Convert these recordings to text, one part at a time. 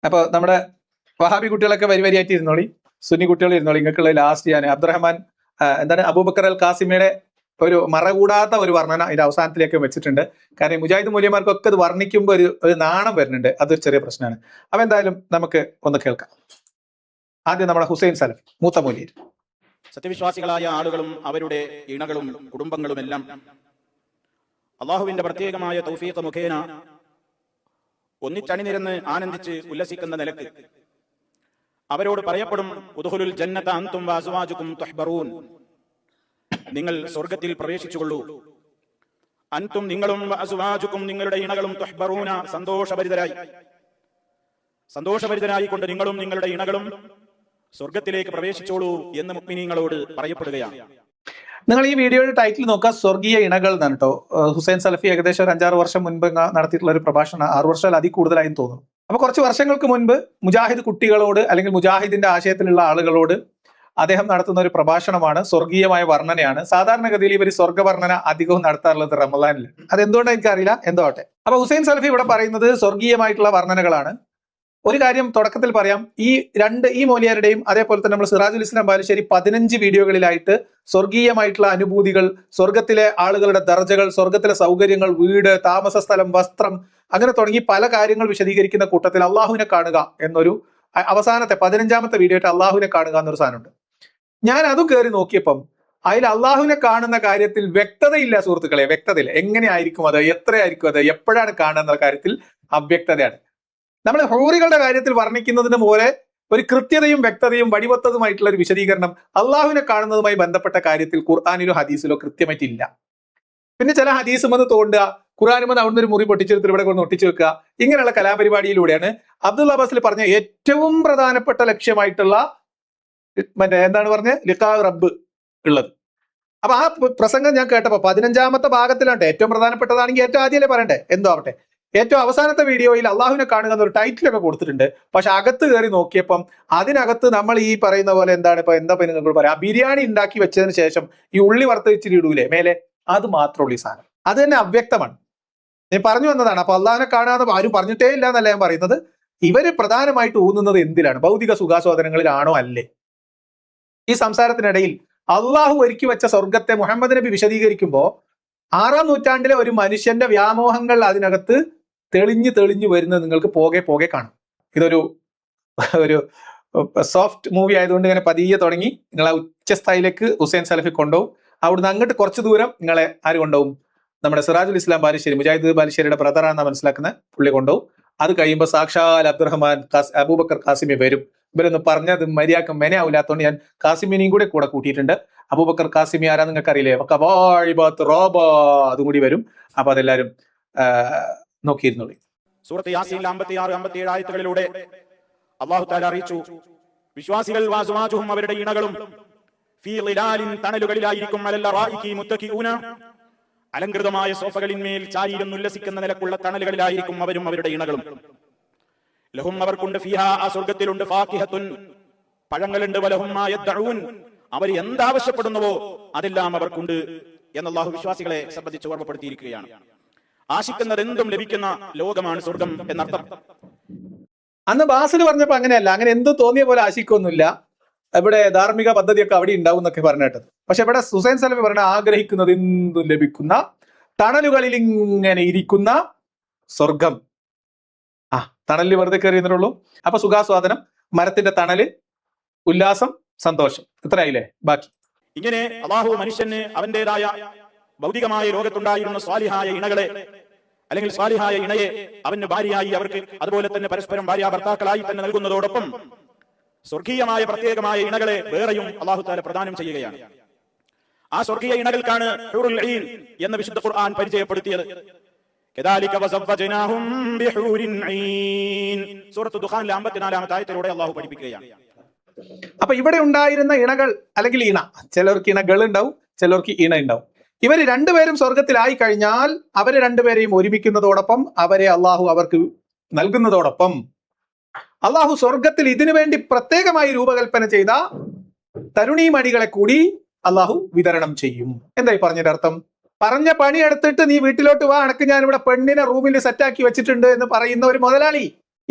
അപ്പോൾ നമ്മുടെ വഹാബി കുട്ടികളൊക്കെ വരിയായിട്ട് ഇരുന്നോളി, സുന്നി കുട്ടികൾ ഇരുന്നോളി. നിങ്ങൾക്കുള്ള ലാസ്റ്റ് ഞാൻ അബ്ദുറഹ്മാൻ എന്താണ് അബൂബക്കർ അൽ കാസിമിയുടെ ഒരു മറകൂടാത്ത ഒരു വർണ്ണന ഇതിന്റെ അവസാനത്തിലേക്ക് വെച്ചിട്ടുണ്ട്. കാരണം മുജാഹിദ് മൂല്യമാർക്കൊക്കെ ഇത് വർണ്ണിക്കുമ്പോൾ ഒരു നാണം വരുന്നുണ്ട്. അതൊരു ചെറിയ പ്രശ്നമാണ്. അപ്പൊ എന്തായാലും നമുക്ക് ഒന്ന് കേൾക്കാം. ആദ്യം നമ്മുടെ ഹുസൈൻ സലഫി മൂത്ത മൂല്യർ. സത്യവിശ്വാസികളായ ആളുകളും അവരുടെ ഇണകളും കുടുംബങ്ങളുമെല്ലാം അള്ളാഹുവിന്റെ പ്രത്യേകമായ തൗഫീഖ് മുഖേന ഒന്നിച്ചണിനിരന്ന് ആനന്ദിച്ച് ഉല്ലസിക്കുന്ന നിലക്ക് അവരോട് പറയപ്പെടും, ഉദ്ഖുലുൽ ജന്നത അൻതും വഅസ്വാജുകും തുഹ്ബറൂൻ, നിങ്ങൾ സ്വർഗത്തിൽ പ്രവേശിച്ചുകൊള്ളൂ. അൻതും നിങ്ങളും വഅസ്വാജുകും നിങ്ങളുടെ ഇണകളും തുഹ്ബറൂന സന്തോഷഭരിതരായി കൊണ്ട് നിങ്ങളും നിങ്ങളുടെ ഇണകളും സ്വർഗത്തിലേക്ക് പ്രവേശിച്ചോളൂ എന്ന് മുഅ്മിനീങ്ങളോട് പറയപ്പെടുകയാണ്. നിങ്ങൾ ഈ വീഡിയോയുടെ ടൈറ്റിൽ നോക്കുക, സ്വർഗീയ ഇണകൾ എന്നാണ് കേട്ടോ. ഹുസൈൻ സലഫി ഏകദേശം ഒരു 5-6 വർഷം മുൻപ് നടത്തിയിട്ടുള്ള ഒരു പ്രഭാഷണം, 6 വർഷം അതിൽ കൂടുതലായി തോന്നുന്നു. അപ്പൊ കുറച്ച് വർഷങ്ങൾക്ക് മുൻപ് മുജാഹിദ് കുട്ടികളോട് അല്ലെങ്കിൽ മുജാഹിദിന്റെ ആശയത്തിലുള്ള ആളുകളോട് അദ്ദേഹം നടത്തുന്ന ഒരു പ്രഭാഷണമാണ്, സ്വർഗീയമായ വർണ്ണനയാണ്. സാധാരണഗതിയിൽ ഇവർ സ്വർഗ്ഗവർണ്ണന അധികവും നടത്താറുള്ളത് റമദാനിൽ. അതെന്തുകൊണ്ടാണ് എനിക്കറിയില്ല, എന്തോ ആട്ടെ. അപ്പൊ ഹുസൈൻ സലഫി ഇവിടെ പറയുന്നത് സ്വർഗീയമായിട്ടുള്ള വർണ്ണനകളാണ്. ഒരു കാര്യം തുടക്കത്തിൽ പറയാം, ഈ മൗലിയാരുടെയും അതേപോലെ തന്നെ നമ്മൾ സിറാജുൽ ഇസ്ലാം ബാലുശ്ശേരി 15 വീഡിയോകളിലായിട്ട് സ്വർഗീയമായിട്ടുള്ള അനുഭൂതികൾ, സ്വർഗത്തിലെ ആളുകളുടെ ദർജകൾ, സ്വർഗത്തിലെ സൗകര്യങ്ങൾ, വീട്, താമസ സ്ഥലം, വസ്ത്രം, അങ്ങനെ തുടങ്ങി പല കാര്യങ്ങൾ വിശദീകരിക്കുന്ന കൂട്ടത്തിൽ അള്ളാഹുവിനെ കാണുക എന്നൊരു അവസാനത്തെ 15ാമത്തെ വീഡിയോ ആയിട്ട് അള്ളാഹുവിനെ കാണുക എന്നൊരു സാധനമുണ്ട്. ഞാൻ അതും കയറി നോക്കിയപ്പം അതിൽ അള്ളാഹുവിനെ കാണുന്ന കാര്യത്തിൽ വ്യക്തതയില്ല സുഹൃത്തുക്കളെ. വ്യക്തതയില്ല. എങ്ങനെയായിരിക്കും അത്, എത്രയായിരിക്കും അത്, എപ്പോഴാണ് കാണുക എന്ന കാര്യത്തിൽ അവ്യക്തതയാണ്. നമ്മൾ ഹൂറികളുടെ കാര്യത്തിൽ വർണ്ണിക്കുന്നതിന് പോലെ ഒരു കൃത്യതയും വ്യക്തതയും വടിവത്തതുമായിട്ടുള്ള ഒരു വിശദീകരണം അള്ളാഹുവിനെ കാണുന്നതുമായി ബന്ധപ്പെട്ട കാര്യത്തിൽ ഖുർആനിലോ ഹദീസിലോ കൃത്യമായിട്ടില്ല. പിന്നെ ചില ഹദീസും വന്ന് തോണ്ടുക, ഖുർആനുമെന്ന് അവിടുന്ന് ഒരു മുറി പൊട്ടിച്ചെടുത്ത് ഇവിടെ കൊണ്ട് ഒട്ടിച്ചു വെക്കുക, ഇങ്ങനെയുള്ള കലാപരിപാടിയിലൂടെയാണ് അബ്ദുൽ അബ്ബാസിൽ പറഞ്ഞ ഏറ്റവും പ്രധാനപ്പെട്ട ലക്ഷ്യമായിട്ടുള്ള എന്താണ് പറഞ്ഞ ലിഖാ റബ്ബ് ഉള്ളത്. അപ്പൊ ആ പ്രസംഗം ഞാൻ കേട്ടപ്പോ 15ാമത്തെ ഭാഗത്തിലാണ്, ഏറ്റവും പ്രധാനപ്പെട്ടതാണെങ്കിൽ ഏറ്റവും ആദ്യമല്ലേ പറയണ്ടേ, എന്തോ ആവട്ടെ. ഏറ്റവും അവസാനത്തെ വീഡിയോയിൽ അള്ളാഹുവിനെ കാണുക എന്നൊരു ടൈറ്റിലൊക്കെ കൊടുത്തിട്ടുണ്ട്. പക്ഷെ അകത്ത് കയറി നോക്കിയപ്പം അതിനകത്ത് നമ്മൾ ഈ പറയുന്ന പോലെ എന്താ നിങ്ങൾ പറയാം, ബിരിയാണി ഉണ്ടാക്കി വെച്ചതിന് ശേഷം ഈ ഉള്ളി വറുത്ത് വെച്ചിട്ട് ഇടൂലേ മേലെ, അത് മാത്രമുള്ള ഈ സാധനം. അത് തന്നെ അവ്യക്തമാണ്. ഞാൻ പറഞ്ഞു വന്നതാണ്. അപ്പൊ അള്ളാഹിനെ കാണാതെ ആരും പറഞ്ഞിട്ടേ ഇല്ല എന്നല്ല ഞാൻ പറയുന്നത്. ഇവര് പ്രധാനമായിട്ട് ഊന്നുന്നത് എന്തിലാണ്? ഭൗതിക സുഖാസ്വാദനങ്ങളിലാണോ അല്ലേ? ഈ സംസാരത്തിനിടയിൽ അള്ളാഹു ഒരുക്കി വെച്ച സ്വർഗത്തെ മുഹമ്മദ് നബി വിശദീകരിക്കുമ്പോൾ 6ാം നൂറ്റാണ്ടിലെ ഒരു മനുഷ്യന്റെ വ്യാമോഹങ്ങൾ അതിനകത്ത് തെളിഞ്ഞു വരുന്നത് നിങ്ങൾക്ക് പോകെ കാണും. ഇതൊരു സോഫ്റ്റ് മൂവി ആയതുകൊണ്ട് ഇങ്ങനെ പതിയെ തുടങ്ങി നിങ്ങളെ ഉച്ചസ്ഥായിലേക്ക് ഹുസൈൻ സലഫി കൊണ്ടുപോകും. അവിടുന്ന് അങ്ങോട്ട് കുറച്ച് ദൂരം നിങ്ങളെ ആര് കൊണ്ടുപോകും? നമ്മുടെ സിറാജുൽ ഇസ്ലാം ബാലുശ്ശേരി, മുജാഹിദ് ബാലുശ്ശേരിയുടെ ബ്രദറാണെന്ന് മനസ്സിലാക്കുന്ന പുള്ളി കൊണ്ടുപോകും. അത് കഴിയുമ്പോൾ സാക്ഷാൽ അബ്ദുറഹ്മാൻ അബൂബക്കർ കാസിമി വരും. ഇവരൊന്ന് പറഞ്ഞത് മര്യാദക്ക് മെനയാവില്ലാത്തതുകൊണ്ട് ഞാൻ കാസിമിനെയും കൂടെ കൂട്ടിയിട്ടുണ്ട്. അബൂബക്കർ കാസിമി ആരാ നിങ്ങൾക്ക് അറിയില്ലേ? അതും കൂടി വരും. അപ്പൊ അതെല്ലാരും നോക്കിയിരുന്നോളി. സൂറത്ത് യാസീൻ 56-57 ആയത്തുകളിലൂടെ അല്ലാഹു തആല അറിയിച്ചു, വിശ്വാസികൾ വഅസ്വാജുഹും അവരുടെ ഇണകളും ഫീ ളിലാലിൻ തണലുകളിലായിരിക്കും, അലൽ അറായികി മുത്തഖിഊന അലങ്കൃതമായ സോഫകളിന്മേൽ ചാരിയിരുന്ന് ഉല്ലസിക്കുന്ന നിലക്കുള്ള തണലുകളിലായിരിക്കും അവരും അവരുടെ ഇണകളും. ലഹും അവർക്കുണ്ട് ഫീഹാ ആ സ്വർഗ്ഗത്തിലുണ്ട് ഫാകിഹത്തുൻ പഴങ്ങളുണ്ട്, വലഹും മാ യദ്ഊൻ അവർ എന്താവശ്യപ്പെടുന്നുവോ അതെല്ലാം അവർക്കുണ്ട് എന്ന് അല്ലാഹു വിശ്വാസികളെ സംബന്ധിച്ച് ഓർമ്മപ്പെടുത്തിയിരിക്കുകയാണ്. ആശിക്കുന്നത് എന്തും ലഭിക്കുന്ന ലോകമാണ് സ്വർഗം എന്നർത്ഥം. അന്ന് ബാസിൽ പറഞ്ഞപ്പോ അങ്ങനെയല്ല, അങ്ങനെ എന്തും തോന്നിയ പോലെ ആശിക്കൊന്നുമില്ല. ഇവിടെ ധാർമ്മിക പദ്ധതിയൊക്കെ അവിടെ ഉണ്ടാവും എന്നൊക്കെ പറഞ്ഞിട്ടത്. പക്ഷെ ഇവിടെ ഹുസൈൻ സലഫി പറഞ്ഞ ആഗ്രഹിക്കുന്നത് എന്തും ലഭിക്കുന്ന തണലുകളിൽ ഇങ്ങനെ ഇരിക്കുന്ന സ്വർഗം. തണലിൽ വെറുതെ കയറിയെന്നുള്ളൂ. അപ്പൊ സുഖാസ്വാദനം, മരത്തിന്റെ തണല്, ഉല്ലാസം, സന്തോഷം, ഇത്രയായില്ലേ? ബാക്കി ഇങ്ങനെ അല്ലാഹു മനുഷ്യന് അവന്റേതായ ഭൗതികമായ ലോകത്തുണ്ടായിരുന്ന സ്വാലിഹായ ഇണകളെ അല്ലെങ്കിൽ സ്വാലിഹായ ഇണയെ അവന് ഭാര്യയായി അവർക്ക് അതുപോലെ തന്നെ പരസ്പരം ഭാര്യ ഭർത്താക്കളായി തന്നെ നൽകുന്നതോടൊപ്പം സ്വർഗീയമായ പ്രത്യേകമായ ഇണകളെ വേറെയും അല്ലാഹു തആല പ്രദാനം ചെയ്യുകയാണ്. ആ സ്വർഗീയ ഇണകൾക്കാണ് ഹൂറുൽ ഐൻ എന്ന് വിശുദ്ധ ഖുർആൻ പരിചയപ്പെടുത്തിയത്. കദാലിക വസവ്വജ്നാഹും ബിഹൂരിൻ ഐൻ സൂറത്ത് ദുഖാനിലെ 54ാമത്തെ ആയത്തിലൂടെ അല്ലാഹു പഠിപ്പിക്കുകയാണ്. അപ്പൊ ഇവിടെ ഉണ്ടായിരുന്ന ഇണകൾ അല്ലെങ്കിൽ ഇണ, ചിലർക്ക് ഇണകൾ ഉണ്ടാവും, ചിലർക്ക് ഇണ ഉണ്ടാവും. ഇവര് രണ്ടുപേരും സ്വർഗത്തിലായി കഴിഞ്ഞാൽ അവരെ രണ്ടുപേരെയും ഒരുമിക്കുന്നതോടൊപ്പം അവരെ അള്ളാഹു അവർക്ക് നൽകുന്നതോടൊപ്പം അള്ളാഹു സ്വർഗത്തിൽ ഇതിനു വേണ്ടി പ്രത്യേകമായി രൂപകൽപ്പന ചെയ്ത തരുണീമണികളെ കൂടി അള്ളാഹു വിതരണം ചെയ്യും. എന്തായി പറഞ്ഞതിന്റെ അർത്ഥം? പറഞ്ഞ പണി എടുത്തിട്ട് നീ വീട്ടിലോട്ട് വാ, അനക്ക് ഞാനിവിടെ പെണ്ണിനെ റൂമിൽ സെറ്റാക്കി വെച്ചിട്ടുണ്ട് എന്ന് പറയുന്ന ഒരു മുതലാളി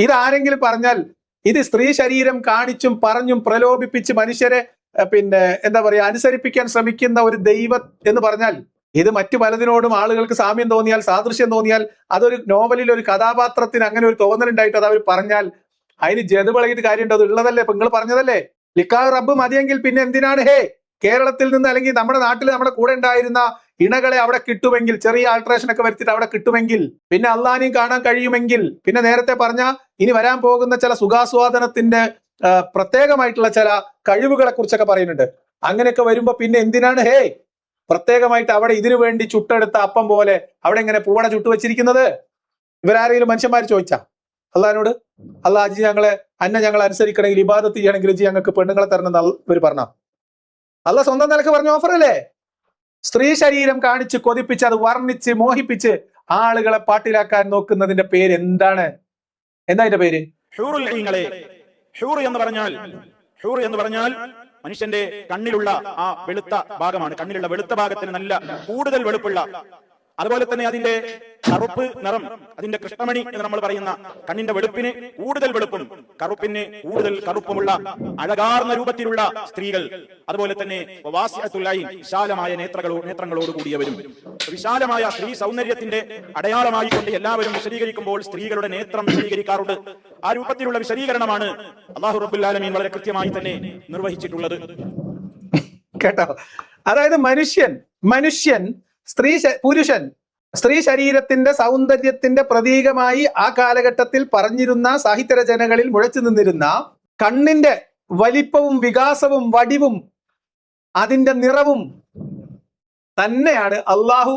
ഇതാരെങ്കിലും പറഞ്ഞാൽ ഇത് സ്ത്രീ ശരീരം കാണിച്ചും പറഞ്ഞും പ്രലോഭിപ്പിച്ച് മനുഷ്യരെ എന്താ പറയാ അനുസരിപ്പിക്കാൻ ശ്രമിക്കുന്ന ഒരു ദൈവം എന്ന് പറഞ്ഞാൽ, ഇത് മറ്റു പലതിനോടും ആളുകൾക്ക് സാമ്യം തോന്നിയാൽ, സാദൃശ്യം തോന്നിയാൽ, അതൊരു നോവലിൽ ഒരു കഥാപാത്രത്തിന് അങ്ങനെ ഒരു തോന്നലുണ്ടായിട്ട് അത് അവർ പറഞ്ഞാൽ അതിന് ജതുപളകിയിട്ട് കാര്യമുണ്ടോ? അത് ഉള്ളതല്ലേ, ഇപ്പൊ നിങ്ങൾ പറഞ്ഞതല്ലേ. ലിക്കാ റബ്ബ് മതിയെങ്കിൽ പിന്നെ എന്തിനാണ് കേരളത്തിൽ നിന്ന് അല്ലെങ്കിൽ നമ്മുടെ നാട്ടിൽ നമ്മുടെ കൂടെ ഉണ്ടായിരുന്ന ഇണകളെ അവിടെ കിട്ടുമെങ്കിൽ, ചെറിയ ആൾട്രേഷൻ ഒക്കെ വരുത്തിയിട്ട് അവിടെ കിട്ടുമെങ്കിൽ, പിന്നെ അള്ളാനെയും കാണാൻ കഴിയുമെങ്കിൽ, പിന്നെ നേരത്തെ പറഞ്ഞ ഇനി വരാൻ പോകുന്ന ചില സുഖാസ്വാദനത്തിന്റെ പ്രത്യേകമായിട്ടുള്ള ചില കഴിവുകളെ കുറിച്ചൊക്കെ പറയുന്നുണ്ട്. അങ്ങനെയൊക്കെ വരുമ്പോ പിന്നെ എന്തിനാണ് പ്രത്യേകമായിട്ട് അവിടെ ഇതിനു വേണ്ടി ചുട്ടെടുത്ത അപ്പം പോലെ അവിടെ ഇങ്ങനെ പൂവട ചുട്ടുവെച്ചിരിക്കുന്നത്? ഇവരാരെങ്കിലും മനുഷ്യന്മാർ ചോദിച്ചാ അള്ളഹാനോട്, അള്ളാഹ് ഞങ്ങളെ അനുസരിക്കണമെങ്കിൽ, ഇബാദത്ത് ചെയ്യണമെങ്കിൽ ഞങ്ങൾക്ക് പെണ്ണുങ്ങളെ തരണം ഇവർ പറഞ്ഞ? അള്ളാഹ് സ്വന്തം നിലക്ക് പറഞ്ഞ ഓഫർ അല്ലേ? സ്ത്രീ ശരീരം കാണിച്ച് കൊതിപ്പിച്ച് അത് വർണ്ണിച്ച് മോഹിപ്പിച്ച് ആളുകളെ പാട്ടിലാക്കാൻ നോക്കുന്നതിന്റെ പേര് എന്താണ്? എന്താ അതിന്റെ പേര്? ഹൂർ എന്ന് പറഞ്ഞാൽ മനുഷ്യന്റെ കണ്ണിലുള്ള ആ വെളുത്ത ഭാഗമാണ്. കണ്ണിലുള്ള വെളുത്ത ഭാഗത്തിന് നല്ല കൂടുതൽ വെളുപ്പുള്ള, അതുപോലെ തന്നെ അതിന്റെ കറുപ്പ് നിറം, അതിന്റെ കൃഷ്ണമണി എന്ന് നമ്മൾ പറയുന്ന കണ്ണിന്റെ വെളുപ്പിന് കൂടുതൽ വെളുപ്പും കറുപ്പിന് കൂടുതൽ കറുപ്പുമുള്ള അഴകാർന്ന രൂപത്തിലുള്ള സ്ത്രീകൾ, അതുപോലെ തന്നെ വിശാലമായ നേത്രങ്ങളോട് കൂടിയവരും. വിശാലമായ സ്ത്രീ സൗന്ദര്യത്തിന്റെ അടയാളമായി കൊണ്ട് എല്ലാവരും വിശദീകരിക്കുമ്പോൾ സ്ത്രീകളുടെ നേത്രം വിശദീകരിക്കാറുണ്ട്. ആ രൂപത്തിലുള്ള വിശദീകരണമാണ് അല്ലാഹു റബ്ബുൽ ആലമീൻ വളരെ കൃത്യമായി തന്നെ നിർവഹിച്ചിട്ടുള്ളത്. കേട്ടോ? അതായത് മനുഷ്യൻ പുരുഷൻ സ്ത്രീ ശരീരത്തിന്റെ സൗന്ദര്യത്തിന്റെ പ്രതീകമായി ആ കാലഘട്ടത്തിൽ പറഞ്ഞിരുന്ന സാഹിത്യ രചനകളിൽ മുഴച്ചു നിന്നിരുന്ന കണ്ണിന്റെ വലിപ്പവും വികാസവും വടിവും അതിന്റെ നിറവും തന്നെയാണ് അള്ളാഹു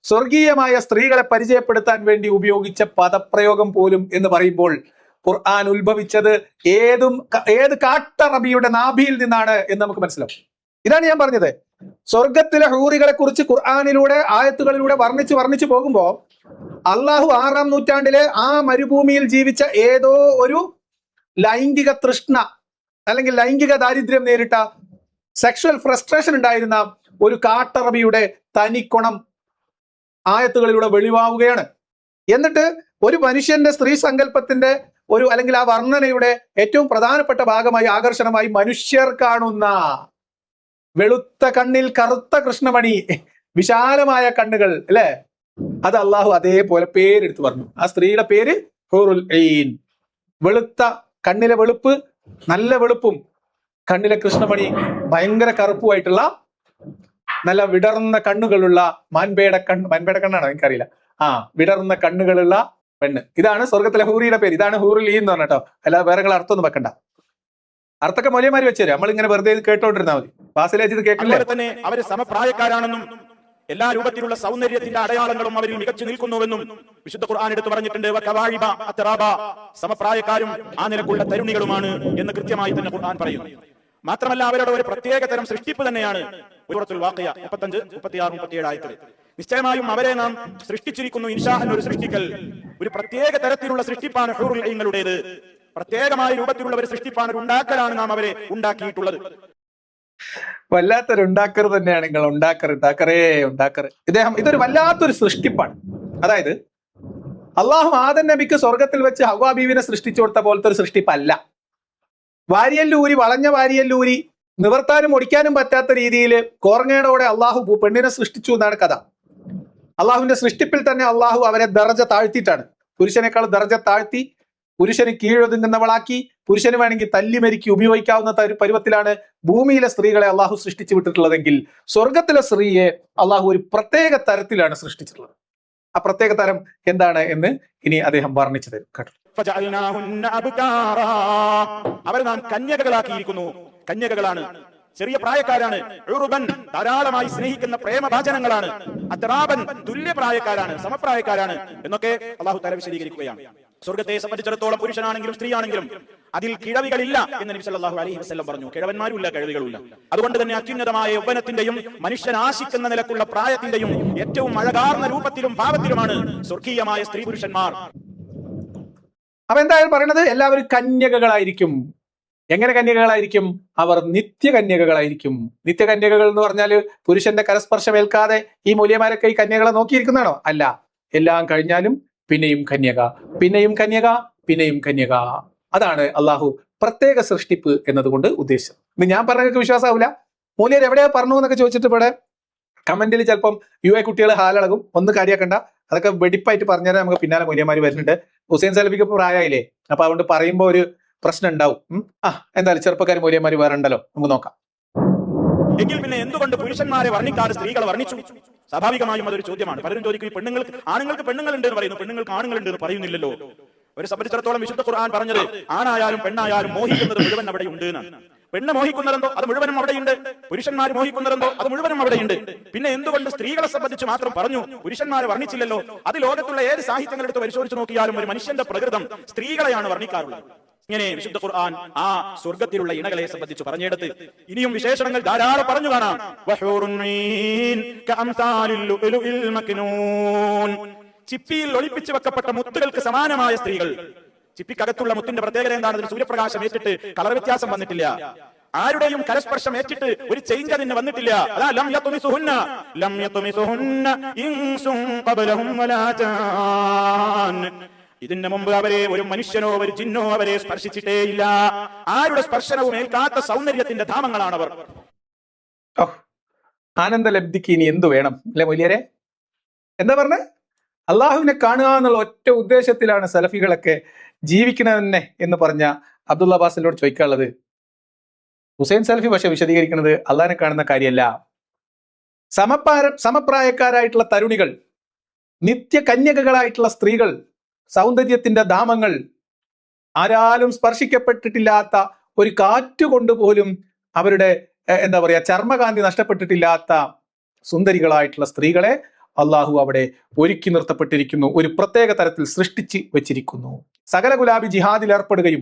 സ്വർഗീയമായ സ്ത്രീകളെ പരിചയപ്പെടുത്താൻ വേണ്ടി ഉപയോഗിച്ച പദപ്രയോഗം പോലും എന്ന് പറയുമ്പോൾ ഖുർആൻ ഉത്ഭവിച്ചത് ഏത് കാട്ടറബിയുടെ നാഭിയിൽ നിന്നാണ് എന്ന് നമുക്ക് മനസ്സിലാവും. ഇതാണ് ഞാൻ പറഞ്ഞത്. സ്വർഗത്തിലെ ഹൂറികളെ കുറിച്ച് ഖുർആനിലൂടെ ആയത്തുകളിലൂടെ വർണ്ണിച്ചു പോകുമ്പോ അള്ളാഹു 6-ാം നൂറ്റാണ്ടിലെ ആ മരുഭൂമിയിൽ ജീവിച്ച ഏതോ ഒരു ലൈംഗിക തൃഷ്ണ അല്ലെങ്കിൽ ലൈംഗിക ദാരിദ്ര്യം നേരിട്ട സെക്ഷൽ ഫ്രസ്ട്രേഷൻ ഉണ്ടായിരുന്ന ഒരു കാട്ടറബിയുടെ തനിക്കൊണം ആയത്തുകളിലൂടെ വെളിവാവുകയാണ്. എന്നിട്ട് ഒരു മനുഷ്യന്റെ സ്ത്രീ സങ്കല്പത്തിന്റെ അല്ലെങ്കിൽ ആ വർണ്ണനയുടെ ഏറ്റവും പ്രധാനപ്പെട്ട ഭാഗമായി ആകർഷണമായി മനുഷ്യർ കാണുന്ന വെളുത്ത കണ്ണിൽ കറുത്ത കൃഷ്ണമണി, വിശാലമായ കണ്ണുകൾ അല്ലെ, അത് അള്ളാഹു അതേപോലെ പേരെടുത്ത് പറഞ്ഞു. ആ സ്ത്രീയുടെ പേര് ഹൂറുൽ ഐൻ. വെളുത്ത കണ്ണിലെ വെളുപ്പ്, നല്ല വെളുപ്പും കണ്ണിലെ കൃഷ്ണമണി ഭയങ്കര കറുപ്പുമായിട്ടുള്ള നല്ല വിടർന്ന കണ്ണുകളുള്ള മാൻപേട കണ്ണാണോ എനിക്കറിയില്ല, വിടർന്ന കണ്ണുകളുള്ള പെണ്ണ്. ഇതാണ് സ്വർഗത്തിലെ ഹൂറിയുടെ പേര്. ഇതാണ് ഹൂറുൽ ഐൻ എന്ന് പറഞ്ഞോ. അല്ലാതെ വേറെ അർത്ഥമൊന്നും വെക്കണ്ട. അർത്ഥക്കെ മൊലിയമാര് വെച്ചുതരാം, നമ്മളിങ്ങനെ വെറുതെ കേട്ടോണ്ടിരുന്നാൽ മതി. ഫാസിലേജ് ഇത് കേൾക്കില്ലേ? തന്നെ അവര് സമപ്രായക്കാരാണെന്നും എല്ലാ രൂപത്തിലുള്ള സൗന്ദര്യത്തിന്റെ അടയാളങ്ങളും അവരിൽ മികച്ചു നിൽക്കുന്നുവെന്നും വിശുദ്ധ ഖുർആൻ എടുത്തു പറഞ്ഞിട്ടുണ്ട്. സമപ്രായക്കാരും ആ നിലക്കുള്ള തരുണികളുമാണ് എന്ന് കൃത്യമായി തന്നെ ഖുർആൻ പറയുന്നു. മാത്രമല്ല അവരുടെ ഒരു പ്രത്യേക തരം സൃഷ്ടിപ്പ് തന്നെയാണ് സൂറത്തുൽ വാഖിയ 35, 36, 37 ആയത്തുകൾ. നിശ്ചയമായും അവരെ നാം സൃഷ്ടിച്ചിരിക്കുന്നു. ഇൻഷാ ഒരു സൃഷ്ടിക്കൽ, ഒരു പ്രത്യേക തരത്തിലുള്ള സൃഷ്ടിപ്പാണ് ഹൂറുൽ ഐങ്ങളുടേത്. പ്രത്യേകമായ രൂപത്തിലുള്ള ഒരു സൃഷ്ടിപ്പാണ്, ഉണ്ടാക്കലാണ് നാം അവരെ ഉണ്ടാക്കിയിട്ടുള്ളത്. വല്ലാത്തൊരു ഉണ്ടാക്കർ തന്നെയാണ് നിങ്ങൾ. ഉണ്ടാക്കർ ഇതൊരു വല്ലാത്തൊരു സൃഷ്ടിപ്പാണ്. അതായത് അള്ളാഹു ആദം നബിക്ക് സ്വർഗത്തിൽ വെച്ച് ഹവ്വാ ബീവിനെ സൃഷ്ടിച്ചു കൊടുത്ത പോലത്തെ ഒരു സൃഷ്ടിപ്പല്ല. വാരിയല്ലൂരി, വളഞ്ഞ വാരിയല്ലൂരി, നിവർത്താനും ഒടിക്കാനും പറ്റാത്ത രീതിയിൽ കോർങ്ങയോടെ അള്ളാഹു പെണ്ണിനെ സൃഷ്ടിച്ചു എന്നാണ് കഥ. അള്ളാഹുവിന്റെ സൃഷ്ടിപ്പിൽ തന്നെ അള്ളാഹു അവരെ ദർജ താഴ്ത്തിയിട്ടാണ്. പുരുഷനേക്കാൾ ദർജ താഴ്ത്തി, പുരുഷന് കീഴൊതുങ്ങുന്നവളാക്കി, പുരുഷന് വേണമെങ്കിൽ തല്ലിമരിക്ക് ഉപയോഗിക്കാവുന്ന പരുവത്തിലാണ് ഭൂമിയിലെ സ്ത്രീകളെ അള്ളാഹു സൃഷ്ടിച്ചു വിട്ടിട്ടുള്ളതെങ്കിൽ സ്വർഗത്തിലെ സ്ത്രീയെ അള്ളാഹു ഒരു പ്രത്യേക തരത്തിലാണ് സൃഷ്ടിച്ചിട്ടുള്ളത്. ആ പ്രത്യേക തരം എന്താണ് എന്ന് ഇനി അദ്ദേഹം വർണ്ണിച്ചു തരും കേട്ടോ. അവരെ നാം കന്യകകളാക്കിയിരിക്കുന്നു. കന്യകകളാണ്, ചെറിയ പ്രായക്കാരാണ്. ഉറുബൻ, ധാരാളമായി സ്നേഹിക്കുന്ന പ്രേമഭാചനങ്ങളാണ്. അത്റാബൻ, തുല്യപ്രായക്കാരാണ്, സമപ്രായക്കാരാണ് എന്നൊക്കെ അള്ളാഹു തആല വിശദീകരിക്കുകയാണ്. സ്വർഗത്തെ സംബന്ധിച്ചിടത്തോളം പുരുഷനാണെങ്കിലും സ്ത്രീയാണെങ്കിലും അതിൽ കിഴവികളില്ല എന്ന് നബി സല്ലല്ലാഹു അലൈഹി വസല്ലം പറഞ്ഞു. കിഴവന്മാരുമില്ല, കിഴവികളുമില്ല. അതുകൊണ്ട് തന്നെ അത്യുന്നതമായ യൗവനത്തിന്റെയും മനുഷ്യൻ ആശിക്കുന്ന നിലക്കുള്ള പ്രായത്തിന്റെയും ഏറ്റവും അഴകാർന്ന രൂപത്തിലും ഭാവത്തിലുമാണ് സ്വർഗീയമായ സ്ത്രീ പുരുഷന്മാർ. അപ്പൊ എന്തായാലും പറയണത് എല്ലാവരും കന്യകകളായിരിക്കും. എങ്ങനെ കന്യകകളായിരിക്കും? അവർ നിത്യകന്യകകളായിരിക്കും. നിത്യകന്യകകൾ എന്ന് പറഞ്ഞാൽ പുരുഷന്റെ കരസ്പർശമേൽക്കാതെ ഈ മൂല്യമാരൊക്കെ ഈ കന്യകളെ നോക്കിയിരിക്കുന്നതാണോ? അല്ല. എല്ലാം കഴിഞ്ഞാലും പിന്നെയും കന്യക, പിന്നെയും കന്യക, പിന്നെയും കന്യക. അതാണ് അള്ളാഹു പ്രത്യേക സൃഷ്ടിപ്പ് എന്നതുകൊണ്ട് ഉദ്ദേശിച്ചത്. ഇത് ഞാൻ പറഞ്ഞതൊക്കെ വിശ്വാസമാവില്ല. മൂല്യർ എവിടെയാ പറഞ്ഞു എന്നൊക്കെ ചോദിച്ചിട്ട് ഇവിടെ കമന്റിൽ ചിലപ്പം കുട്ടികൾ ഹാലളകും. ഒന്ന് കാര്യാക്കണ്ട, അതൊക്കെ വെടിപ്പായിട്ട് പറഞ്ഞാൽ നമുക്ക് പിന്നാലെ മൂല്യന്മാർ വരുന്നുണ്ട്. ഹുസൈൻ സലഫിക്ക് പ്രായമായില്ലേ, അപ്പൊ അതുകൊണ്ട് പറയുമ്പോൾ ഒരു പ്രശ്നം ഉണ്ടാവും. എന്തായാലും ചെറുപ്പക്കാർ മൂല്യന്മാർ വേറെ ഉണ്ടല്ലോ, നമുക്ക് നോക്കാം. എങ്കിൽ പിന്നെ എന്തുകൊണ്ട് പുരുഷന്മാരെ വർണ്ണിക്കാതെ സ്ത്രീകളെ വർണ്ണിച്ചു? സ്വാഭാവികമായും അതൊരു ചോദ്യമാണ്. പലരും ചോദിക്കും, ആണുങ്ങൾക്ക് പെണ്ണുങ്ങളുണ്ട് എന്ന് പറയുന്നു, പെണ്ണുങ്ങൾക്ക് ആണുങ്ങളുണ്ട് എന്ന് പറയുന്നില്ലല്ലോ. അവരെ സംബന്ധിച്ചിടത്തോളം വിശുദ്ധ ഖുർആൻ പറഞ്ഞത് ആണായാലും പെണ്ണായാലും മോഹിക്കുന്നത് മുഴുവൻ അവിടെ ഉണ്ട് എന്നാണ്. പെണ്ണ് മോഹിക്കുന്നതെന്തോ അത് മുഴുവനും അവിടെയുണ്ട്, പുരുഷന്മാർ മോഹിക്കുന്നതെന്തോ അത് മുഴുവനും അവിടെയുണ്ട്. പിന്നെ എന്തുകൊണ്ട് സ്ത്രീകളെ സംബന്ധിച്ച് മാത്രം പറഞ്ഞു, പുരുഷന്മാരെ വർണ്ണിച്ചില്ലല്ലോ? അത് ലോകത്തുള്ള ഏത് സാഹിത്യങ്ങളെടുത്ത് പരിശോധിച്ച് നോക്കിയാലും ഒരു മനുഷ്യന്റെ പ്രകൃതം സ്ത്രീകളെയാണ് വർണ്ണിക്കാറുള്ളത്. ഇങ്ങനെ വിശുദ്ധ ഖുർആൻ ആ സ്വർഗത്തിലുള്ള ഇണകളെ സംബന്ധിച്ച് പറഞ്ഞെടുത്ത് ഇനിയും വിശേഷണങ്ങൾ ധാരാളം പറഞ്ഞു കാണാം. ചിപ്പിയിൽ ഒളിപ്പിച്ചു വെക്കപ്പെട്ട മുത്തുകൾക്ക് സമാനമായ സ്ത്രീകൾ. ചിപ്പിക്കകത്തുള്ള മുത്തിന്റെ പ്രത്യേകത എന്താണ്? അതിന് സൂര്യപ്രകാശം ഏറ്റിട്ട് കളർ വ്യത്യാസം വന്നിട്ടില്ല, ആരുടെയും കരസ്പർശം ഏറ്റിട്ട് ഒരു ചേഞ്ച് അതിന് വന്നിട്ടില്ല. അതാ ലം യത്മിസുഹുന്ന ഇൻസും ഖബലഹും വലാ ജാൻ. ഇതിന് മുമ്പ് അവരെ ഒരു മനുഷ്യനോ ഒരു ജിന്നോ അവരെ സ്പർശിച്ചിട്ടേയില്ല. ആരുടെ സ്പർശനവും ഏൽക്കാത്ത സൗന്ദര്യത്തിന്റെ ധാമങ്ങളാണവർ. ആനന്ദലബ്ധിക്ക് ഇനി എന്തു വേണം അല്ലെ മൂല്യരെ? എന്താ പറഞ്ഞേ? അള്ളാഹുവിനെ കാണുക എന്നുള്ള ഒറ്റ ഉദ്ദേശത്തിലാണ് സലഫികളൊക്കെ ജീവിക്കണമെന്നെ എന്ന് പറഞ്ഞ അബ്ദുള്ള അബ്ബാസിനോട് ചോദിക്കാനുള്ളത്. ഹുസൈൻ സലഫി പക്ഷെ വിശദീകരിക്കുന്നത് അള്ളാഹിനെ കാണുന്ന കാര്യമല്ല. സമപ്രായക്കാരായിട്ടുള്ള തരുണികൾ, നിത്യ കന്യകകളായിട്ടുള്ള സ്ത്രീകൾ, സൗന്ദര്യത്തിന്റെ ധാമങ്ങൾ, ആരാലും സ്പർശിക്കപ്പെട്ടിട്ടില്ലാത്ത ഒരു കാറ്റുകൊണ്ട് പോലും അവരുടെ എന്താ പറയാ ചർമ്മകാന്തി നഷ്ടപ്പെട്ടിട്ടില്ലാത്ത സുന്ദരികളായിട്ടുള്ള സ്ത്രീകളെ അള്ളാഹു അവിടെ ഒരുക്കി നിർത്തപ്പെട്ടിരിക്കുന്നു, ഒരു പ്രത്യേക തരത്തിൽ സൃഷ്ടിച്ച് വെച്ചിരിക്കുന്നു. സകല ഗുലാബി ജിഹാദിൽ ഏർപ്പെടുകയും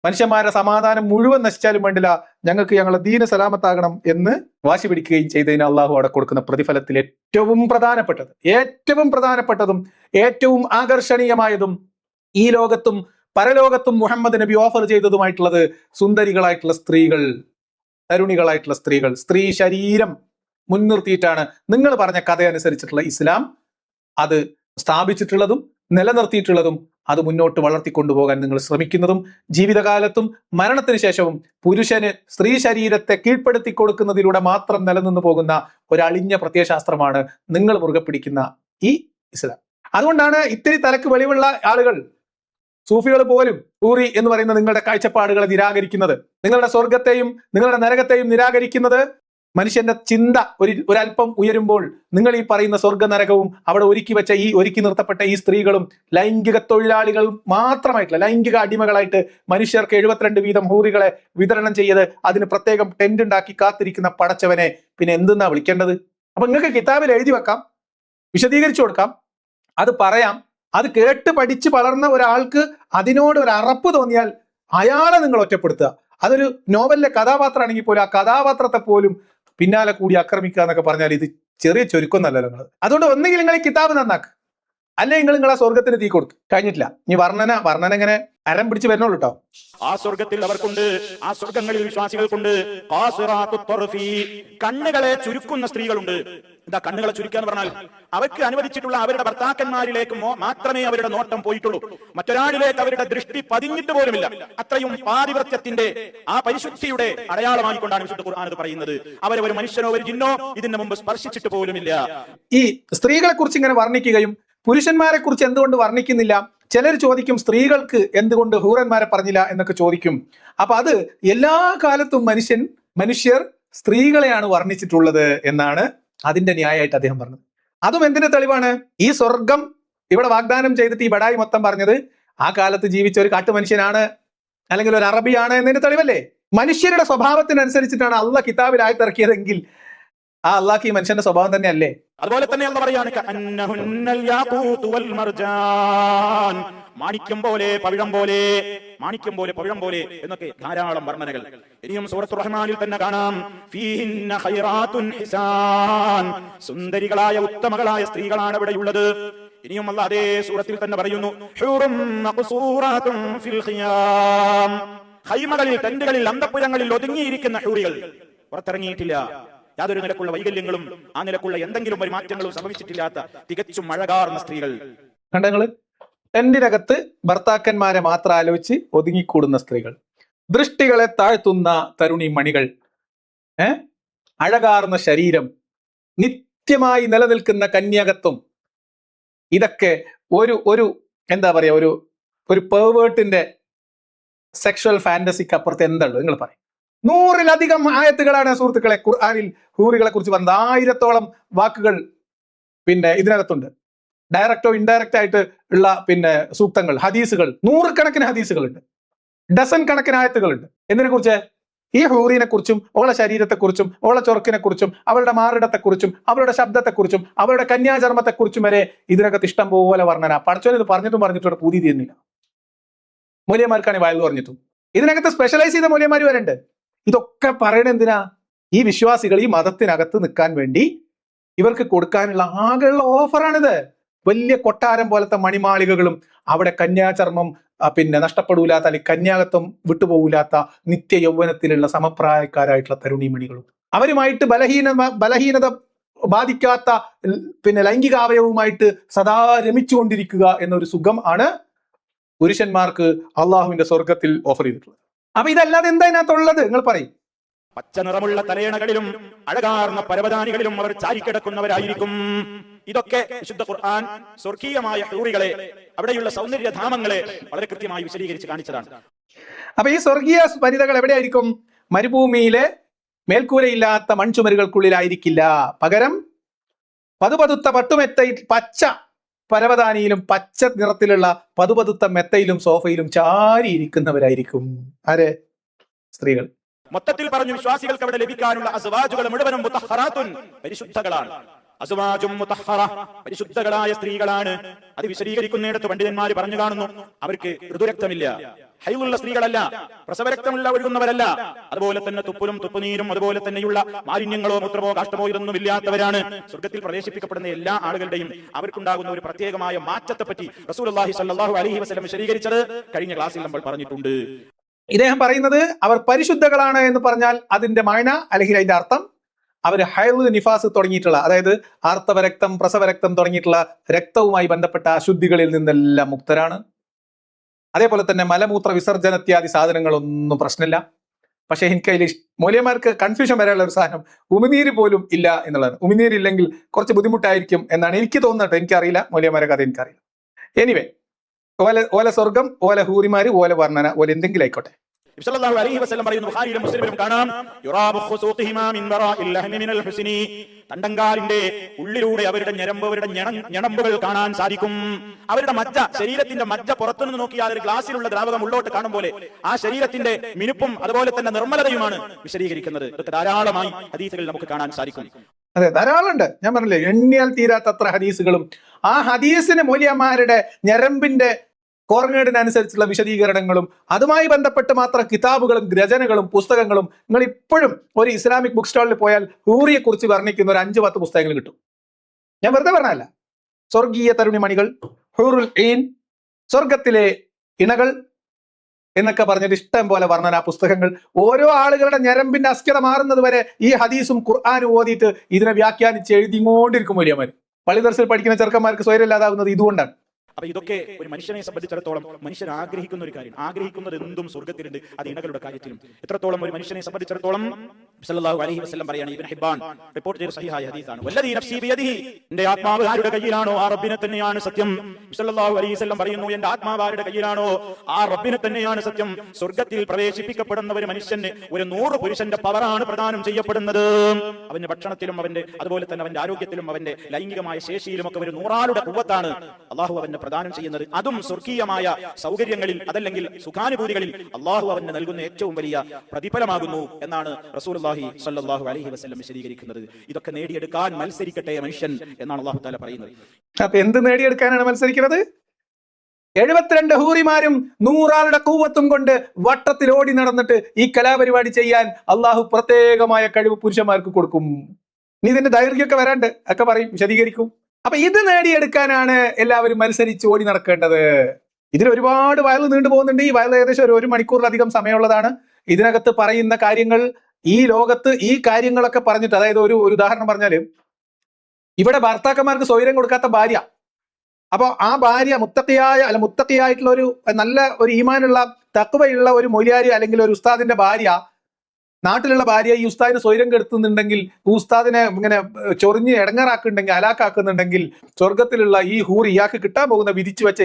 മനുഷ്യന്മാരുടെ സമാധാനം മുഴുവൻ നശിച്ചാലും വേണ്ടില്ല, ഞങ്ങൾക്ക് ഞങ്ങളെ ദീന സലാമത്താകണം എന്ന് വാശി പിടിക്കുകയും ചെയ്തതിന് അള്ളാഹു അവിടെ കൊടുക്കുന്ന പ്രതിഫലത്തിൽ ഏറ്റവും പ്രധാനപ്പെട്ടതും ഏറ്റവും ആകർഷണീയമായതും ഈ ലോകത്തും പരലോകത്തും മുഹമ്മദ് നബി ഓഫർ ചെയ്തതുമായിട്ടുള്ളത് സുന്ദരികളായിട്ടുള്ള സ്ത്രീകൾ, തരുണികളായിട്ടുള്ള സ്ത്രീകൾ. സ്ത്രീ ശരീരം മുൻനിർത്തിയിട്ടാണ് നിങ്ങൾ പറഞ്ഞ കഥയനുസരിച്ചിട്ടുള്ള ഇസ്ലാം അത് സ്ഥാപിച്ചിട്ടുള്ളതും നിലനിർത്തിയിട്ടുള്ളതും അത് മുന്നോട്ട് വളർത്തിക്കൊണ്ടുപോകാൻ നിങ്ങൾ ശ്രമിക്കുന്നതും ജീവിതകാലത്തും മരണത്തിന് ശേഷവും പുരുഷന് സ്ത്രീ ശരീരത്തെ കീഴ്പ്പെടുത്തി കൊടുക്കുന്നതിലൂടെ മാത്രം നിലനിന്ന് പോകുന്ന ഒരളിഞ്ഞ പ്രത്യയശാസ്ത്രമാണ് നിങ്ങൾ മുറുകെ പിടിക്കുന്ന ഈ ഇസ്ലാം. അതുകൊണ്ടാണ് ഇത്തിരി തലക്ക് വെളിവുള്ള ആളുകൾ, സൂഫികൾ പോലും ഊറി എന്ന് പറയുന്ന നിങ്ങളുടെ കാഴ്ചപ്പാടുകളെ നിരാകരിക്കുന്നത്, നിങ്ങളുടെ സ്വർഗത്തെയും നിങ്ങളുടെ നരകത്തെയും നിരാകരിക്കുന്നത്. മനുഷ്യന്റെ ചിന്ത ഒരല്പം ഉയരുമ്പോൾ നിങ്ങൾ ഈ പറയുന്ന സ്വർഗ നരകവും അവിടെ ഒരുക്കി നിർത്തപ്പെട്ട ഈ സ്ത്രീകളും ലൈംഗിക തൊഴിലാളികൾ മാത്രമായിട്ടുള്ള ലൈംഗിക അടിമകളായിട്ട് മനുഷ്യർക്ക് 72 വീതം ഹൂറികളെ വിതരണം ചെയ്ത് അതിന് പ്രത്യേകം ടെന്റ് ഉണ്ടാക്കി കാത്തിരിക്കുന്ന പടച്ചവനെ പിന്നെ എന്തെന്നാ വിളിക്കേണ്ടത്? അപ്പൊ നിങ്ങൾക്ക് കിതാബിൽ എഴുതി വെക്കാം, വിശദീകരിച്ചു കൊടുക്കാം, അത് പറയാം. അത് കേട്ട് പഠിച്ച് വളർന്ന ഒരാൾക്ക് അതിനോട് ഒരു അറപ്പ് തോന്നിയാൽ അയാളെ നിങ്ങൾ ഒറ്റപ്പെടുത്തുക. അതൊരു നോവലിലെ കഥാപാത്രമാണെങ്കിൽ പോലും ആ കഥാപാത്രത്തെ പോലും പിന്നാലെ കൂടി ആക്രമിക്കുക എന്നൊക്കെ പറഞ്ഞാൽ ഇത് ചെറിയ ചുരുക്കൊന്നല്ലല്ലോ നിങ്ങൾ. അതുകൊണ്ട് ഒന്നുകിൽ നിങ്ങൾ ഈ കിതാബ് നന്നാക്ക്, അല്ലെങ്കിൽ നിങ്ങൾ ആ സ്വർഗത്തിന് തീ കൊടുക്കും. കഴിഞ്ഞിട്ടില്ല. ഇനി വർണ്ണന ഇങ്ങനെ അരം പിടിച്ച് വരുന്നുള്ളൂ കേട്ടോ. ആ സ്വർഗത്തിൽ അവർക്കുണ്ട്, ആ സ്വർഗങ്ങളിൽ വിശ്വാസികൾക്കുണ്ട് കണ്ണുകളെ ചുരുക്കുന്ന സ്ത്രീകളുണ്ട്. എന്താ കണ്ണുകളെ ചുരുക്കുക എന്ന് പറഞ്ഞാൽ അവർക്ക് അനുവദിച്ചിട്ടുള്ള അവരുടെ ഭർത്താക്കന്മാരിലേക്ക് മാത്രമേ അവരുടെ നോട്ടം പോയിട്ടുള്ളൂ, മറ്റൊരാളിലേക്ക് അവരുടെ ദൃഷ്ടി പതിഞ്ഞിട്ട് പോലുമില്ല. അത്രയും പാതിവ്രത്യത്തിന്റെ ആ പരിശുദ്ധിയുടെ അടയാളമായിക്കൊണ്ടാണ് വിശുദ്ധ ഖുർആൻ ഇത് പറയുന്നത്. അവരെ ഒരു മനുഷ്യനോ ഒരു ജിന്നോ ഇതിന് മുമ്പ് സ്പർശിച്ചിട്ട് പോലുമില്ല. ഈ സ്ത്രീകളെ കുറിച്ച് ഇങ്ങനെ വർണ്ണിക്കുകയും പുരുഷന്മാരെ കുറിച്ച് എന്തുകൊണ്ട് വർണ്ണിക്കുന്നില്ല? ചിലർ ചോദിക്കും സ്ത്രീകൾക്ക് എന്തുകൊണ്ട് ഹൂറന്മാരെ പറഞ്ഞില്ല എന്നൊക്കെ ചോദിക്കും. അപ്പൊ അത് എല്ലാ കാലത്തും മനുഷ്യർ സ്ത്രീകളെയാണ് വർണ്ണിച്ചിട്ടുള്ളത് എന്നാണ് അതിന്റെ ന്യായമായിട്ട് അദ്ദേഹം പറഞ്ഞത്. അതും എന്തിന്റെ തെളിവാണ്? ഈ സ്വർഗം ഇവിടെ വാഗ്ദാനം ചെയ്തിട്ട് ഈ ബഡായി മൊത്തം പറഞ്ഞത് ആ കാലത്ത് ജീവിച്ച ഒരു കാട്ടുമനുഷ്യനാണ് അല്ലെങ്കിൽ ഒരു അറബിയാണ് എന്നതിന്റെ തെളിവല്ലേ? മനുഷ്യരുടെ സ്വഭാവത്തിനനുസരിച്ചിട്ടാണ് അള്ളാഹ് കിതാബിൽ ആയത്തിറക്കിയതെങ്കിൽ ആ അള്ളാഹ് ഈ മനുഷ്യന്റെ സ്വഭാവം തന്നെ അല്ലേ? അതുപോലെ തന്നെ അള്ളാഹ് പറയാണ് മാണിക്യം പോലെ പവിഴം പോലെ, മാണിക്യം പോലെ പവിഴം പോലെ എന്നൊക്കെ ധാരാളം വർണ്ണനകൾ. ഇനിയും സൂറത്തുർ റഹ്മാനിൽ തന്നെ കാണാം, ഫീഹിന്ന ഖൈറാത്തുൻ ഹിസാൻ, സുന്ദരികളായ ഉത്തമകളായ സ്ത്രീകളാണ് ഇവിടെയുള്ളത്. ഇനിയും അല്ലാഹ് അതേ സൂറത്തിൽ തന്നെ പറയുന്നു, ഹൂറും മഖ്സൂറാത്തുൻ ഫിൽ ഖിയാം, ഖൈമകളിൽ ടെന്റുകളിൽ അന്തപുരങ്ങളിൽ ഒതുങ്ങിയിരിക്കുന്ന ഹൂറികൾ, പുറത്തിറങ്ങിയിട്ടില്ല. യാതൊരു നിലക്കുള്ള വൈകല്യങ്ങളും ആ നിലക്കുള്ള എന്തെങ്കിലും ഒരു മാറ്റങ്ങളും സംഭവിച്ചിട്ടില്ലാത്ത തികച്ചും അഴകാർന്ന സ്ത്രീകൾ. കണ്ടങ്ങള് ടെന്റിനകത്ത് ഭർത്താക്കന്മാരെ മാത്രം ആലോചിച്ച് ഒതുങ്ങിക്കൂടുന്ന സ്ത്രീകൾ, ദൃഷ്ടികളെ താഴ്ത്തുന്ന തരുണി മണികൾ, അഴകാർന്ന ശരീരം, നിത്യമായി നിലനിൽക്കുന്ന കന്യാകത്വം, ഇതൊക്കെ ഒരു ഒരു എന്താ പറയാ ഒരു പെർവേർട്ടിന്റെ സെക്ഷൽ ഫാന്റസിക്ക് അപ്പുറത്ത് എന്തുള്ളൂ? നിങ്ങൾ പറയും. 100-ലധികം ആയത്തുകളാണ് സുഹൃത്തുക്കളെ ഖുർആനിൽ ഹൂറികളെ കുറിച്ച് പറഞ്ഞത്. 1000-ഓളം വാക്കുകൾ ഇതിനകത്തുണ്ട്. ഡയറക്റ്റോ ഇൻഡയറക്റ്റ് ആയിട്ട് ഉള്ള സൂക്തങ്ങൾ, ഹദീസുകൾ, 100 കണക്കിന് ഹദീസുകളുണ്ട്, ഡസൻ കണക്കിന് ആയത്തുകളുണ്ട്. എന്തിനെ കുറിച്ച്? ഈ ഹൂറിനെ കുറിച്ചും അവളുടെ ശരീരത്തെക്കുറിച്ചും അവളുടെ ചൊറുക്കിനെ കുറിച്ചും അവളുടെ മാറിടത്തെക്കുറിച്ചും അവളുടെ ശബ്ദത്തെക്കുറിച്ചും അവളുടെ കന്യാചർമ്മത്തെക്കുറിച്ചും വരെ ഇതിനകത്ത് ഇഷ്ടം പോലെ വർണ്ണന. പടച്ചോൻ ഇത് പറഞ്ഞിട്ടും പൂതി തീരുന്നില്ല. മൂല്യന്മാർക്കാണ് വയൽ പറഞ്ഞിട്ടും ഇതിനകത്ത് സ്പെഷ്യലൈസ് ചെയ്ത മൂല്യന്മാർ വരണ്ട്. ഇതൊക്കെ പറയണ എന്തിനാ? ഈ വിശ്വാസികൾ ഈ മതത്തിനകത്ത് നിൽക്കാൻ വേണ്ടി ഇവർക്ക് കൊടുക്കാനുള്ള ആകെയുള്ള ഓഫറാണിത്. വലിയ കൊട്ടാരം പോലത്തെ മണിമാളികകളും അവിടെ കന്യാചർമ്മം നഷ്ടപ്പെടൂലാത്ത അല്ലെങ്കിൽ കന്യാകത്വം വിട്ടുപോകൂലാത്ത നിത്യ യൗവനത്തിലുള്ള സമപ്രായക്കാരായിട്ടുള്ള തരുണിമണികളും അവരുമായിട്ട് ബലഹീനത ബാധിക്കാത്ത ലൈംഗിക അവയവുമായിട്ട് സദാ രമിച്ചുകൊണ്ടിരിക്കുക എന്നൊരു സുഖം ആണ് പുരുഷന്മാർക്ക് അള്ളാഹുവിന്റെ സ്വർഗത്തിൽ ഓഫർ ചെയ്തിട്ടുള്ളത്. അപ്പൊ ഇതല്ലാതെ എന്താ ഇതിനകത്തുള്ളത്? നിങ്ങൾ പറയും. പച്ച നിറമുള്ള തലയണകളിലും അഴകാർന്ന പരവതാനികളിലും അവർ ചാരിക്കിടക്കുന്നവരായിരിക്കും. ഇതൊക്കെ വിശുദ്ധ ഖുർആൻ സ്വർഗീയമായ ഹൂറികളെ, അവിടെയുള്ള സൗന്ദര്യധാമങ്ങളെ വളരെ കൃത്യമായി വിശദീകരിച്ച് കാണിച്ചതാണ്. അപ്പൊ ഈ സ്വർഗീയ വനിതകൾ എവിടെയായിരിക്കും? മരുഭൂമിയിലെ മേൽക്കൂരയില്ലാത്ത മൺചുമരുകൾക്കുള്ളിലായിരിക്കില്ല. പകരം പതുപതുത്ത പട്ടുമെത്തയിൽ പച്ച പരവതാനിയിലും പച്ച നിറത്തിലുള്ള പതുപതുത്ത മെത്തയിലും സോഫയിലും ചാരിയിരിക്കുന്നവരായിരിക്കും. ആര്? സ്ത്രീകൾ. മൊത്തത്തിൽ പറഞ്ഞു, വിശ്വാസികൾക്ക് അവിടെ ലഭിക്കാനുള്ള അസ്വാജുകൾ മുഴുവനും മുതഹ്ഹറാത്തുൻ, പരിശുദ്ധകളാണ്. അസ്വാജും മുതഹ്ഹറ, പരിശുദ്ധകളായ സ്ത്രീകളാണ്. അത് വിശദീകരിക്കുന്നിടത്ത് പണ്ഡിതന്മാർ പറഞ്ഞു കാണുന്നു, അവർക്ക് ഋതുരക്തമില്ല, ഹൈലുള്ള സ്ത്രീകളല്ല, പ്രസവരക്തമുള്ള ഒഴുകുന്നവരല്ല, അതുപോലെ തന്നെ തുപ്പലും തുപ്പുനീരും അതുപോലെ തന്നെയുള്ള മാലിന്യങ്ങളോ മൂത്രമോ കാഷ്ടമോ ഇതൊന്നും ഇല്ലാത്തവരാണ്. സ്വർഗത്തിൽ പ്രവേശിപ്പിക്കപ്പെടുന്ന എല്ലാ ആളുകളുടെയും അവർക്കുണ്ടാകുന്ന ഒരു പ്രത്യേകമായ മാറ്റത്തെപ്പറ്റി റസൂലുള്ളാഹി സ്വല്ലല്ലാഹു അലൈഹി വസല്ലം വിശദീകരിച്ചത് കഴിഞ്ഞ ക്ലാസ്സിൽ നമ്മൾ പറഞ്ഞിട്ടുണ്ട്. ഇദ്ദേഹം പറയുന്നത് അവർ പരിശുദ്ധകളാണ് എന്ന് പറഞ്ഞാൽ അതിന്റെ മഅന അല്ലെങ്കിൽ അതിന്റെ അർത്ഥം അവർ ഹൈദ് നിഫാസ് തുടങ്ങിയിട്ടുള്ള, അതായത് ആർത്തവരക്തം പ്രസവരക്തം തുടങ്ങിയിട്ടുള്ള രക്തവുമായി ബന്ധപ്പെട്ട അശുദ്ധികളിൽ നിന്നെല്ലാം മുക്തരാണ്. അതേപോലെ തന്നെ മലമൂത്ര വിസർജനത്യാദി സാധനങ്ങളൊന്നും പ്രശ്നമില്ല. പക്ഷെ എനിക്ക് അതിൽ മൂല്യന്മാർക്ക് കൺഫ്യൂഷൻ വരെയുള്ള ഒരു സാധനം ഉമിനീര് പോലും ഇല്ല എന്നുള്ളതാണ്. ഉമിനീരില്ലെങ്കിൽ കുറച്ച് ബുദ്ധിമുട്ടായിരിക്കും എന്നാണ് എനിക്ക് തോന്നുന്നത്. എനിക്കറിയില്ല, മൂല്യന്മാരെ കഥ എനിക്കറിയില്ല. എനിവേ, ഓല സ്വർഗം, ഓല ഹൂറിമാര്, ഓല വർണ്ണന, ഓല എന്തെങ്കിലും ആയിക്കോട്ടെ. സല്ലല്ലാഹു അലൈഹി വസല്ലം പറയുന്നു, ബുഖാരിയിലും മുസ്ലിമിലും കാണാം, യുറാബു ഖുസൂഖിഹിമാ മിൻ വറാഇൽ ലഹ്മി മിനൽ ഹുസ്നി, തണ്ടങ്കാലിന്റെ ഉള്ളിലൂടെ അവരുടെ ഞരമ്പുകൾ കാണാൻ സാധിക്കും. അവരുടെ മജ്ജ, ശരീരത്തിന്റെ മജ്ജ പുറത്തുനിന്ന് നോക്കിയാൽ ഒരു ഗ്ലാസ്സിലുള്ള ദ്രാവകം ഉള്ളോട്ട് കാണും പോലെ ആ ശരീരത്തിന്റെ മിനുപ്പും അതുപോലെ തന്നെ നിർമ്മലതയുമാണ് വിശദീകരിക്കുന്നത്. ഇതൊക്കെ ധാരാളമായി ഹദീസുകളിൽ നമുക്ക് കാണാൻ സാധിക്കും. അതെ, ധാരാളം ഉണ്ട്. ഞാൻ പറഞ്ഞില്ലേ, എണ്ണിയാൽ തീരാത്തത്ര ഹദീസുകളും ആ ഹദീസിന് മൂല്യന്മാരുടെ ഞരമ്പിന്റെ കോർങ്ങേടിനനുസരിച്ചുള്ള വിശദീകരണങ്ങളും അതുമായി ബന്ധപ്പെട്ട് മാത്രം കിതാബുകളും രചനകളും പുസ്തകങ്ങളും നിങ്ങൾ ഇപ്പോഴും ഒരു ഇസ്ലാമിക് ബുക്ക് സ്റ്റാളിൽ പോയാൽ ഹൂറിയെ കുറിച്ച് വർണ്ണിക്കുന്ന ഒരു 5-10 പുസ്തകങ്ങൾ കിട്ടും. ഞാൻ വെറുതെ പറഞ്ഞല്ല. സ്വർഗീയ തരുണിമണികൾ, ഹൂറുൽ ഈൻ, സ്വർഗത്തിലെ ഇണകൾ എന്നൊക്കെ പറഞ്ഞിട്ട് ഇഷ്ടം പോലെ വർണ്ണന പുസ്തകങ്ങൾ. ഓരോ ആളുകളുടെ ഞരമ്പിന്റെ അസ്ക്യത മാറുന്നത് വരെ ഈ ഹദീസും ഖുർആനും ഓതിയിട്ട് ഇതിനെ വ്യാഖ്യാനിച്ച് എഴുതിക്കൊണ്ടിരിക്കും മൂല്യന്മാർ. പള്ളിദർസിൽ പഠിക്കുന്ന ചെറുക്കന്മാർക്ക് സ്വയമില്ലാതാവുന്നത് ഇതുകൊണ്ടാണ്. അപ്പൊ ഇതൊക്കെ ഒരു മനുഷ്യനെ സംബന്ധിച്ചിടത്തോളം മനുഷ്യൻ ആഗ്രഹിക്കുന്ന ഒരു കാര്യം. ആഗ്രഹിക്കുന്നത് എന്തും സ്വർഗത്തിലുണ്ട്, അത് ഇണകളുടെ കാര്യത്തിലും. എത്രത്തോളം ഒരു മനുഷ്യനെ സംബന്ധിച്ചിടത്തോളം സല്ലല്ലാഹു അലൈഹി വസല്ലം പറയാണ്, ഇബ്നു ഹിബ്ബാൻ റിപ്പോർട്ട് ചെയ്ത സഹിഹായ ഹദീസാണ്, വല്ലദീ നഫ്സി ബിയദിഹി, എന്റെ ആത്മാവ് ആരുടെ കയ്യിലാണോ ആ റബ്ബിനെ തന്നെയാണ് സത്യം. സല്ലല്ലാഹു അലൈഹി വസല്ലം പറയുന്നു, എന്റെ ആത്മാവ് ആരുടെ കയ്യിലാണോ ആ റബ്ബിനെ തന്നെയാണ് സത്യം. സ്വർഗത്തിൽ പ്രവേശിപ്പിക്കപ്പെടുന്ന ഒരു മനുഷ്യന് ഒരു 100 പുരുഷന്റെ പവറാണ് പ്രദാനം ചെയ്യപ്പെടുന്നത്. അവന്റെ ഭക്ഷണത്തിലും അവന്റെ അതുപോലെ തന്നെ അവന്റെ ആരോഗ്യത്തിലും അവന്റെ ലൈംഗികമായ ശേഷിയിലും ഒക്കെ ഒരു 100 ആളുടെ ഖുവ്വത്താണ് അള്ളാഹു അവന്റെ പ്രദാനം ചെയ്യുന്നത്. അതും സ്വർഗീയമായ സൗകര്യങ്ങളിൽ അതല്ലെങ്കിൽ സുഖാനുഭൂതികളിൽ അള്ളാഹു അവന് നൽകുന്ന ഏറ്റവും വലിയ പ്രതിഫലമാകുന്നു എന്നാണ് റസൂലുള്ളാഹി സ്വല്ലല്ലാഹു അലൈഹി വസല്ലം വിശദീകരിക്കുന്നത്. ഇതൊക്കെ നേടിയെടുക്കാൻ മത്സരിക്കട്ടെ മനുഷ്യൻ എന്നാണ് അള്ളാഹു തആല പറയുന്നത്. അപ്പൊ എന്ത് നേടിയെടുക്കാനാണ് മത്സരിക്കുന്നത്? 72 ഹൂറിമാരും 100 ആളുടെ കൂവത്തും കൊണ്ട് വട്ടത്തിൽ ഓടി നടന്നിട്ട് ഈ കലാപരിപാടി ചെയ്യാൻ അള്ളാഹു പ്രത്യേകമായ കഴിവ് പുരുഷന്മാർക്ക് കൊടുക്കും. നീ ഇതിന്റെ ദൈർഘ്യമൊക്കെ വരാണ്ട് ഒക്കെ പറയും, വിശദീകരിക്കും. അപ്പൊ ഇത് നേടിയെടുക്കാനാണ് എല്ലാവരും മത്സരിച്ച് ഓടി നടക്കേണ്ടത്. ഇതിൽ ഒരുപാട് വയൽ നീണ്ടു പോകുന്നുണ്ട്. ഈ വയൽ ഏകദേശം 1 മണിക്കൂറിലധികം സമയമുള്ളതാണ്. ഇതിനകത്ത് പറയുന്ന കാര്യങ്ങൾ, ഈ ലോകത്ത് ഈ കാര്യങ്ങളൊക്കെ പറഞ്ഞിട്ട്, അതായത് ഒരു ഉദാഹരണം പറഞ്ഞാല്, ഇവിടെ ഭർത്താക്കന്മാർക്ക് സ്വൈരം കൊടുക്കാത്ത ഭാര്യ അപ്പൊ ആ ഭാര്യ മുത്തക്കിയായിട്ടുള്ള ഒരു നല്ല ഒരു ഈമാനുള്ള തഖ്വയുള്ള ഒരു മൊലിയാരി അല്ലെങ്കിൽ ഒരു ഉസ്താദിന്റെ ഭാര്യ, നാട്ടിലുള്ള ഭാര്യ ഈ ഉസ്താദിന് സ്വൈരം കെടുത്തുന്നുണ്ടെങ്കിൽ, ഉസ്താദിനെ ഇങ്ങനെ ചൊറിഞ്ഞ് ഇടങ്ങാറാക്കുന്നുണ്ടെങ്കിൽ, ഹലാക്കാക്കുന്നുണ്ടെങ്കിൽ, സ്വർഗത്തിലുള്ള ഈ ഹൂറി ഇയാൾക്ക് കിട്ടാൻ പോകുന്ന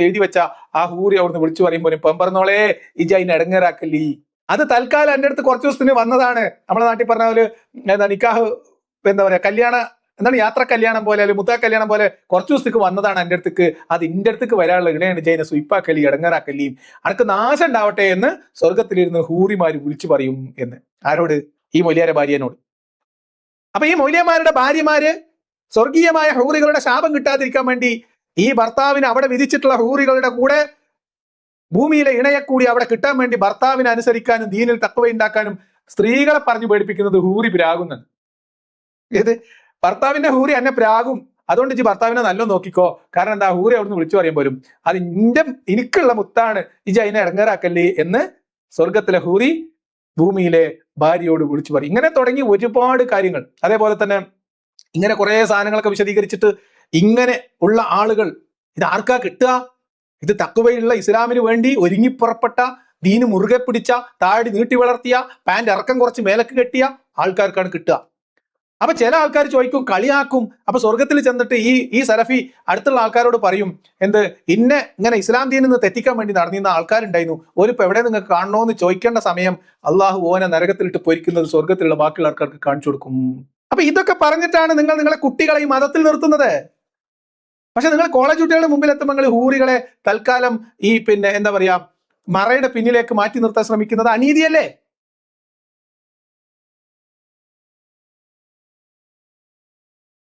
എഴുതി വെച്ച ആ ഹൂറി അവിടുന്ന് വിളിച്ചു പറയുമ്പോൾ പെമ്പറന്നോളെ ഇജ അതിനെ ഇടങ്ങാറാക്കല്ലി. അത് തൽക്കാലം എൻ്റെ അടുത്ത് കുറച്ച് ദിവസത്തിന് വന്നതാണ്. നമ്മുടെ നാട്ടിൽ പറഞ്ഞ പോലെ നിക്കാഹ് എന്താ പറയാ യാത്ര കല്യാണം പോലെ അല്ലെങ്കിൽ മുത്താ കല്യാണം പോലെ കുറച്ച് ദിവസത്തേക്ക് വന്നതാണ് എൻ്റെ അടുത്തേക്ക്. അത് എൻ്റെ അടുത്തേക്ക് വരാനുള്ള ഇടയാണ് ജൈന സുയിപ്പാക്കല്ലി ഇടങ്ങാറാക്കല്ലിയും അനക്ക് നാശം ഉണ്ടാവട്ടെ എന്ന് സ്വർഗത്തിലിരുന്ന് ഹൂറിമാര് വിളിച്ചു പറയും എന്ന്. ആരോട്? ഈ മൊലിയാരെ ഭാര്യനോട്. അപ്പൊ ഈ മൊലിയമാരുടെ ഭാര്യമാര് സ്വർഗീയമായ ഹൂറികളുടെ ശാപം കിട്ടാതിരിക്കാൻ വേണ്ടി ഈ ഭർത്താവിന് അവിടെ വിധിച്ചിട്ടുള്ള ഹൂറികളുടെ കൂടെ ഭൂമിയിലെ ഇണയെ കൂടി അവിടെ കിട്ടാൻ വേണ്ടി ഭർത്താവിനെ അനുസരിക്കാനും ദീനിൽ തഖ്വ ഉണ്ടാക്കാനും സ്ത്രീകളെ പറഞ്ഞു പേടിപ്പിക്കുന്നത് ഹൂറി പ്രാകുന്നത്. ഏത്? ഭർത്താവിന്റെ ഹൂറി എന്നെ പ്രാകും, അതുകൊണ്ട് ഇജ്ജ് ഭർത്താവിനെ നല്ല നോക്കിക്കോ. കാരണം എന്താ? ഹൂറി അവിടുന്ന് വിളിച്ചു പറയുമ്പോഴും അത് എനിക്കുള്ള മുത്താണ്, ഇജ്ജ് അതിനെ ഇടങ്ങാറാക്കല്ലേ എന്ന് സ്വർഗത്തിലെ ഹൂറി ഭൂമിയിലെ ഭാര്യയോട് വിളിച്ചു പറയും. ഇങ്ങനെ തുടങ്ങി ഒരുപാട് കാര്യങ്ങൾ. അതേപോലെ തന്നെ ഇങ്ങനെ കുറെ സാധനങ്ങളൊക്കെ വിശദീകരിച്ചിട്ട് ഇങ്ങനെ ഉള്ള ആളുകൾ ഇത് ആർക്കാ കിട്ടുക? ഇത് തഖ്വയുള്ള ഇസ്ലാമിന് വേണ്ടി ഒരുങ്ങിപ്പുറപ്പെട്ട, ദീന് മുറുകെ പിടിച്ച, താടി നീട്ടി വളർത്തിയ, പാന്റ് ഇറക്കം കുറച്ച് മേലക്ക് കെട്ടിയ ആൾക്കാർക്കാണ് കിട്ടുക. അപ്പൊ ചില ആൾക്കാർ ചോദിക്കും, കളിയാക്കും. അപ്പൊ സ്വർഗത്തിൽ ചെന്നിട്ട് ഈ സലഫി അടുത്തുള്ള ആൾക്കാരോട് പറയും, ഇങ്ങനെ ഇസ്ലാം ദീനിൽ നിന്ന് തെറ്റിക്കാൻ വേണ്ടി നടന്നിരുന്ന ആൾക്കാരുണ്ടായിരുന്നു, ഇപ്പൊ എവിടെ നിങ്ങൾക്ക് കാണണോന്ന് ചോദിക്കേണ്ട സമയം അള്ളാഹു ഓനെ നരകത്തിലിട്ട് പൊരിക്കുന്നത് സ്വർഗത്തിലുള്ള ബാക്കിയുള്ള ആൾക്കാർക്ക് കാണിച്ചു കൊടുക്കും. അപ്പൊ ഇതൊക്കെ പറഞ്ഞിട്ടാണ് നിങ്ങളെ കുട്ടികളെ ഈ മതത്തിൽ നിർത്തുന്നത്. പക്ഷെ നിങ്ങൾ കോളേജ് കുട്ടികളുടെ മുമ്പിൽ എത്തുമ്പോൾ നിങ്ങൾ ഹൂറികളെ തൽക്കാലം ഈ എന്താ പറയാ മറയുടെ പിന്നിലേക്ക് മാറ്റി നിർത്താൻ ശ്രമിക്കുന്നത് അനീതിയല്ലേ?